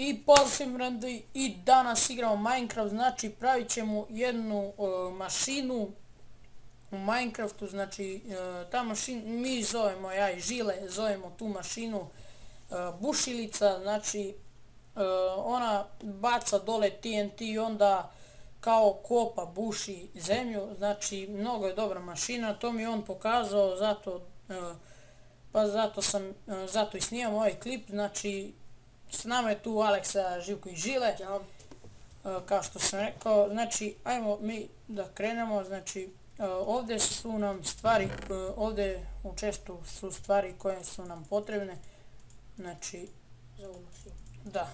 I pozdrav radi i danas igramo Minecraft, znači pravit ćemo jednu mašinu u Minecraftu, znači ta mašina, mi zovemo, ja i Žile, zovemo tu mašinu bušilica, znači ona baca dole TNT i onda kao kopa buši zemlju, znači mnogo je dobra mašina, to mi je on pokazao, zato i snimam ovaj klip, znači s nama je tu Aleksa, Živko i Žile, kao što sam rekao, znači ajmo mi da krenemo, znači ovdje su nam stvari, ovdje u čestu su stvari koje su nam potrebne, znači za ovu mašinu. Da,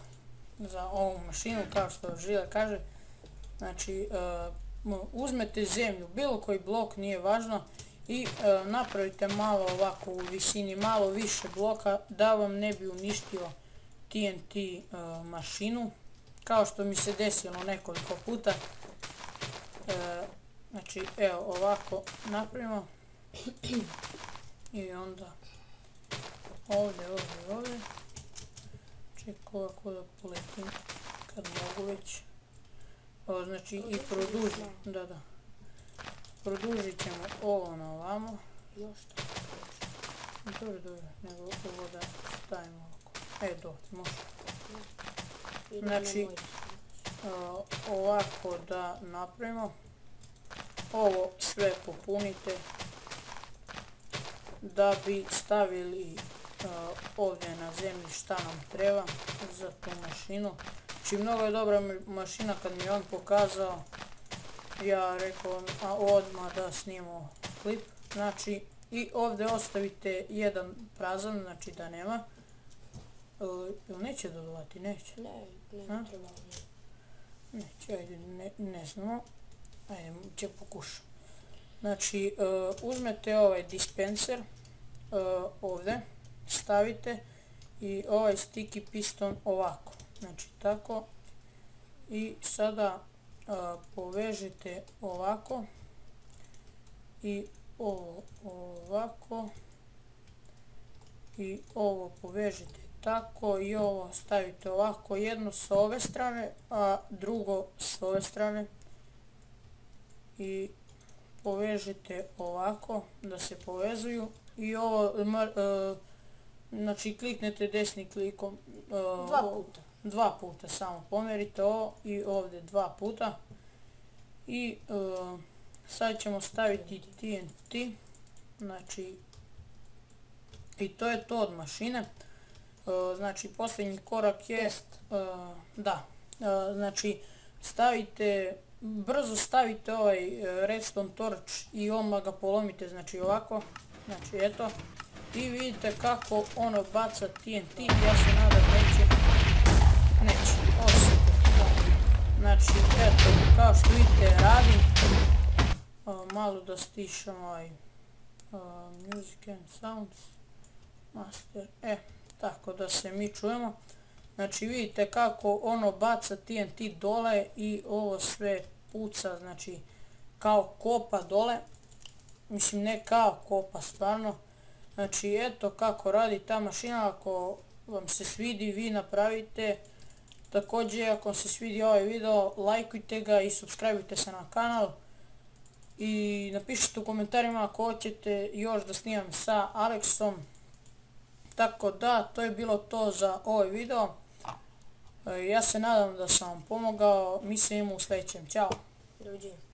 za ovu mašinu, kao što Žile kaže, znači uzmete zemlju, bilo koji blok, nije važno, i napravite malo ovako u visini, malo više bloka da vam ne bi uništio TNT mašinu, kao što mi se desilo nekoliko puta. Znači evo ovako napravimo i onda ovdje. Čekaj ovako da poletim kad mogu već. Ovo znači i produžit ćemo ovo na ovamo. Još to. Dobro, nego ovo da stavimo ovako. Dobro, može. Znači, ovako da napravimo. Ovo sve popunite da bi stavili ovdje na zemlji šta nam treba za tu mašinu. Znači mnogo je dobra mašina, kad mi je on pokazao, ja rekao odmah da snimamo klip. Znači i ovdje ostavite jedan prazan, znači da nema. Ili neće dodavati? Neće. Ne treba. Neće, ajde, ne znamo. Ajde, će pokušati. Znači uzmete ovaj dispenser, ovdje stavite i ovaj sticky piston ovako, znači tako, i sada povežete ovako i ovo ovako i ovo povežete tako i ovo stavite ovako, jedno s ove strane a drugo s ove strane i povežete ovako da se povezuju i ovo znači kliknete desnim klikom dva puta samo pomjerite ovo i ovdje dva puta i sad ćemo staviti TNT, znači i to je to od mašine. Znači posljednji korak je znači brzo stavite ovaj redstone torch i odmah ga polomite, znači ovako, znači eto, i vidite kako ono baca TNT, ja se nadam neće, znači eto, kao što vidite radim, malo da stišam ovaj music and sounds master, tako da se mi čujemo. Znači vidite kako ono baca TNT dole i ovo sve puca, znači kao kopa dole, mislim ne kao kopa stvarno. Znači eto kako radi ta mašina, ako vam se svidi vi napravite. Također ako vam se svidi ovaj video, lajkujte ga i subscribeujte se na kanal. I napišite u komentarima ako hoćete još da snimam sa Aleksom. Tako da, to je bilo to za ovaj video. Ja se nadam da sam vam pomogao, mi se vidimo u sljedećem, ćao. Doviđenja.